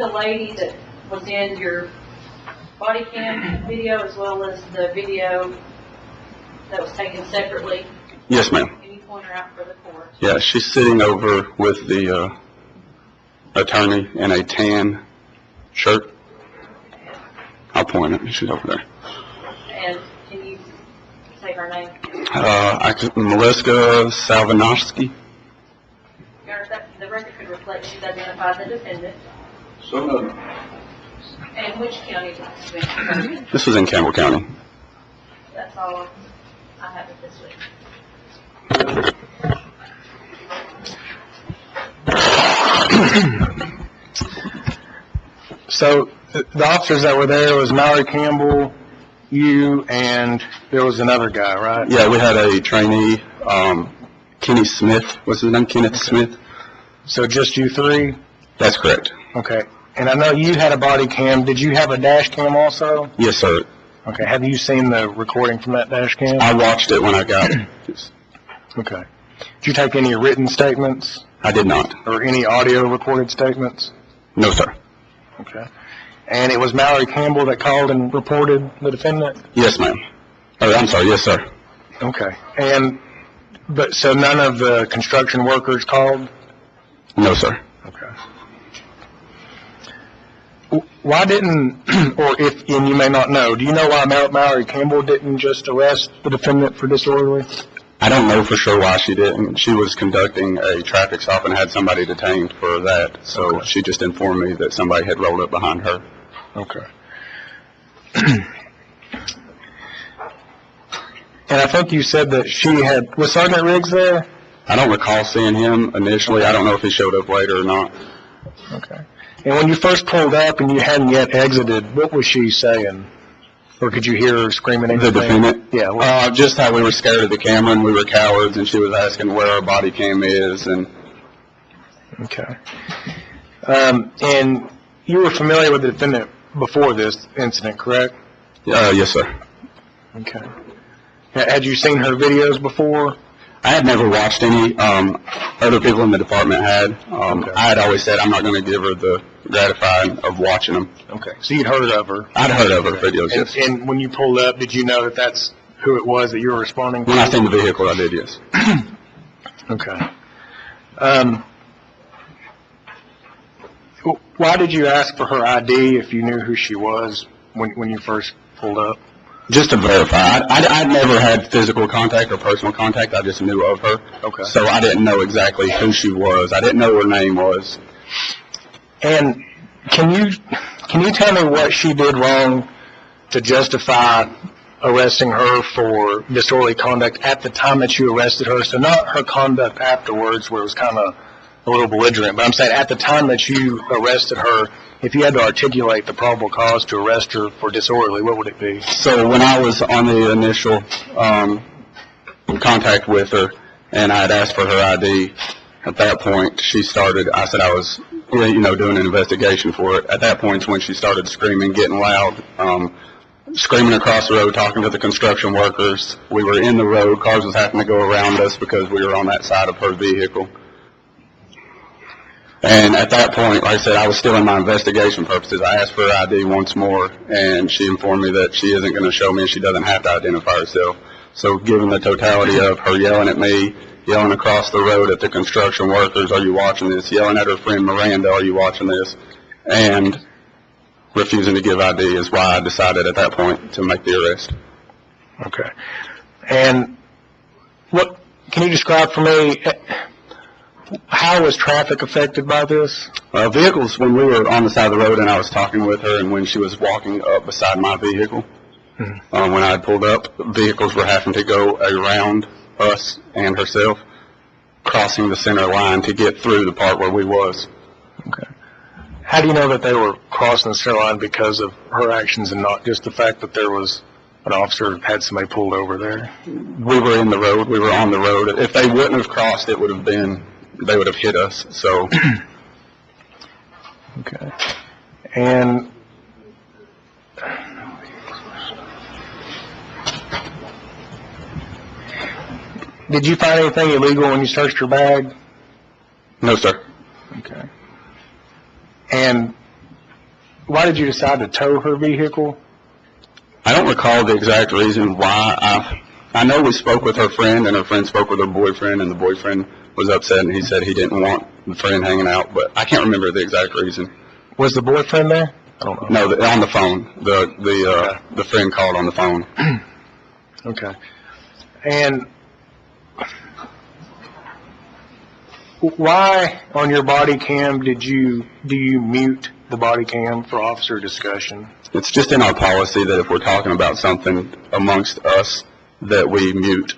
the lady that was in your body cam video as well as the video that was taken separately? Yes, ma'am. Can you point her out for the court? Yeah, she's sitting over with the attorney in a tan shirt. I'll point it. She's over there. And can you say her name? Melissa Salvanovsky. The record could reflect she's identified the defendant. So, And which county did this in? this was in Campbell County. That's all I have it this week. So the officers that were there was Mallory Campbell, you, and there was another guy, right? Yeah, we had a trainee, Kenny Smith. What's his name? Kenneth Smith. So just you three? That's correct. Okay. And I know you had a body cam. Did you have a dash cam also? Yes, sir. Okay. Have you seen the recording from that dash cam? I watched it when I got it. Okay. Did you take any written statements? I did not. Or any audio recorded statements? No, sir. Okay. And it was Mallory Campbell that called and reported the defendant? Yes, ma'am. I'm sorry. Yes, sir. Okay. But so none of the construction workers called? No, sir. Okay. Why didn't, and you may not know, do you know why Mallory Campbell didn't just arrest the defendant for disorderly? I don't know for sure why she didn't. She was conducting a traffic stop and had somebody detained for that, so okay. She just informed me that somebody had rolled up behind her. Okay. And I think you said that was Sergeant Riggs there? I don't recall seeing him initially. I don't know if he showed up later or not. Okay. And when you first pulled up and you hadn't yet exited, what was she saying? Or could you hear her screaming anything? The defendant? Yeah. Just how we were scared of the camera and we were cowards, and she was asking where our body cam is. Okay. And you were familiar with the defendant before this incident, correct? Yes, sir. Okay. Had you seen her videos before? I had never watched any. Other people in the department had. Okay. I had always said I'm not going to give her the gratifying of watching them. Okay. So you'd heard of her? I'd heard of her videos, yes. And when you pulled up, did you know that that's who it was that you were responding to? When I seen the vehicle, I did, yes. Okay. Why did you ask for her ID if you knew who she was when you first pulled up? Just to verify. I'd never had physical contact or personal contact. I just knew of her. Okay. So I didn't know exactly who she was. I didn't know her name was. And can you tell me what she did wrong to justify arresting her for disorderly conduct at the time that you arrested her? So not her conduct afterwards where it was kind of a little belligerent, but I'm saying at the time that you arrested her, if you had to articulate the probable cause to arrest her for disorderly, what would it be? So when I was on the initial contact with her and I had asked for her ID, at that point I said I was doing an investigation for it. At that point when she started screaming, getting loud, screaming across the road, talking to the construction workers. We were in the road. Cars was having to go around us because we were on that side of her vehicle. And at that point, like I said, I was still in my investigation purposes. I asked for her ID once more, and she informed me that she isn't going to show me and she doesn't have to identify herself. So given the totality of her yelling at me, yelling across the road at the construction workers, are you watching this? Yelling at her friend Miranda, are you watching this? And refusing to give ID is why I decided at that point to make the arrest. Okay. And can you describe for me, how was traffic affected by this? Vehicles, when we were on the side of the road and I was talking with her and when she was walking up beside my vehicle, when I had pulled up, vehicles were having to go around us and herself, crossing the center line to get through the part where we was. Okay. How do you know that they were crossing the center line because of her actions and not just the fact that there was an officer had somebody pulled over there? We were in the road. We were on the road. If they wouldn't have crossed, they would have hit us. So. Okay. And did you find anything illegal when you searched your bag? No, sir. Okay. And why did you decide to tow her vehicle? I don't recall the exact reason why. I know we spoke with her friend, and her friend spoke with her boyfriend, and the boyfriend was upset, and he said he didn't want the friend hanging out, but I can't remember the exact reason. Was the boyfriend there? I don't know. No, on the phone. The friend called on the phone. Okay. And why on your body cam do you mute the body cam for officer discussion? It's just in our policy that if we're talking about something amongst us, that we mute.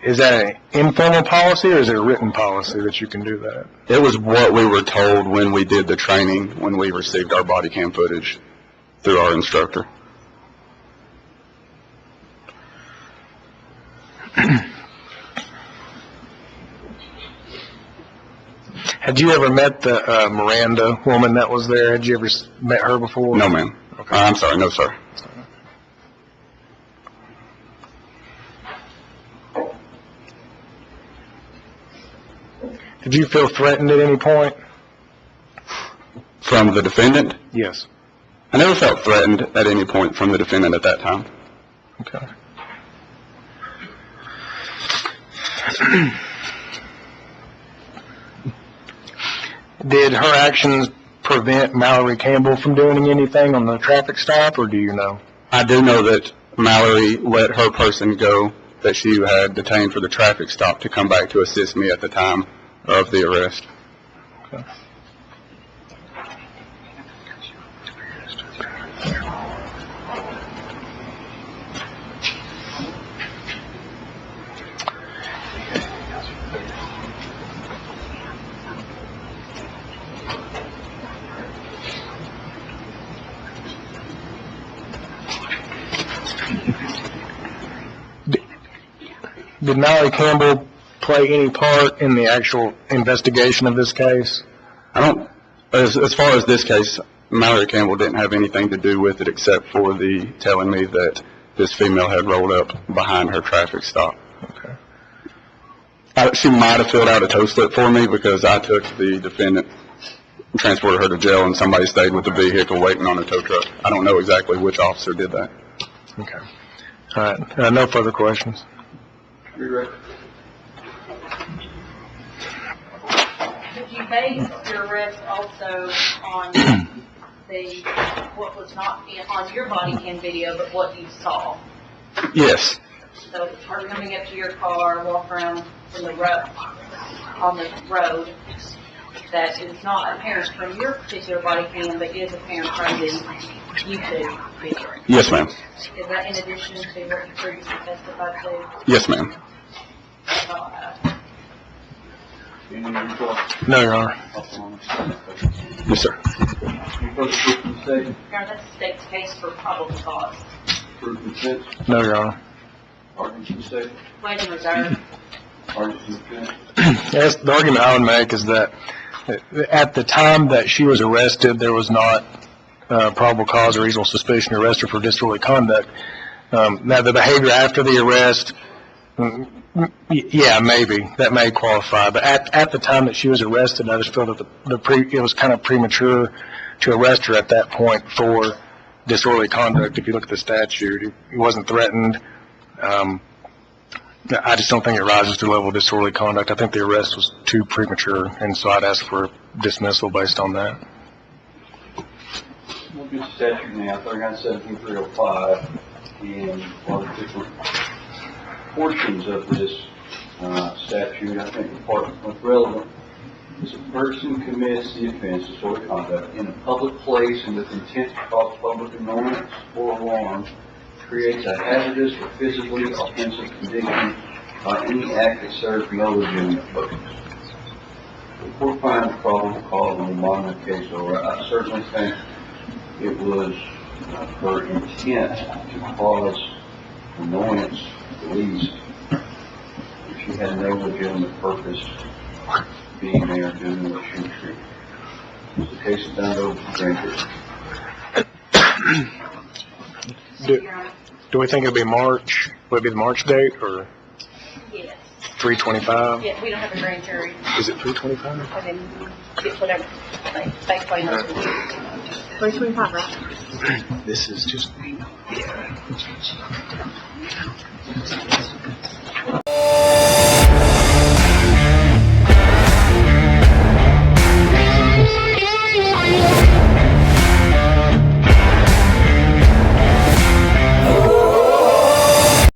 Is that an informal policy, or is it a written policy that you can do that? It was what we were told when we did the training, when we received our body cam footage through our instructor. Had you ever met the Miranda woman that was there? Had you ever met her before? No, ma'am. Okay. I'm sorry, no, sir. Did you feel threatened at any point? From the defendant? Yes. I never felt threatened at any point from the defendant at that time. Okay. Did her actions prevent Mallory Campbell from doing anything on the traffic stop, or do you know? I do know that Mallory let her person go that she had detained for the traffic stop to come back to assist me at the time of the arrest. Okay. Did Mallory Campbell play any part in the actual investigation of this case? As far as this case, Mallory Campbell didn't have anything to do with it except for the telling me that this female had rolled up behind her traffic stop. Okay. She might have filled out a tow slip for me because I took the defendant and transported her to jail, and somebody stayed with the vehicle waiting on a tow truck. I don't know exactly which officer did that. Okay. All right. No further questions. Did you base your arrest also on what was not on your body cam video, but what you saw? Yes. So her coming up to your car, walk around from the road, on the road, that is not apparent from your particular body cam, but is apparent from the YouTube video. Yes, ma'am. Is that in addition to what you previously testified to? Yes, ma'am. No, Your Honor. Yes, sir. Your Honor, that's the state's case for probable cause. No, Your Honor. Wait in reserve. Yes, the argument I would make is that at the time that she was arrested, there was not probable cause or reasonable suspicion to arrest her for disorderly conduct. Now, the behavior after the arrest, yeah, maybe that may qualify. But at the time that she was arrested, I just feel that it was kind of premature to arrest her at that point for disorderly conduct. If you look at the statute, he wasn't threatened. I just don't think it rises to the level of disorderly conduct. I think the arrest was too premature, and so I'd ask for dismissal based on that. Look at the statute now, 39-17-305, and one of the different portions of this statute, I think the part most relevant is a person commits the offense of disorderly conduct in a public place and with intent to cause public annoyance or alarm, creates a hazardous or physically offensive condition by any act that serves no legitimate purpose. The court finds probable cause on the minor case, or I certainly think it was her intent to cause annoyance, at least, if she had no legitimate purpose being there doing what she was doing. The case is done over to Greenberg. Do we think it'll be March? Will it be the March date, or? Yes. 325? Yeah, we don't have a grand jury, Is it 325? and then it's whatever, they claim us. 325, right? This is just,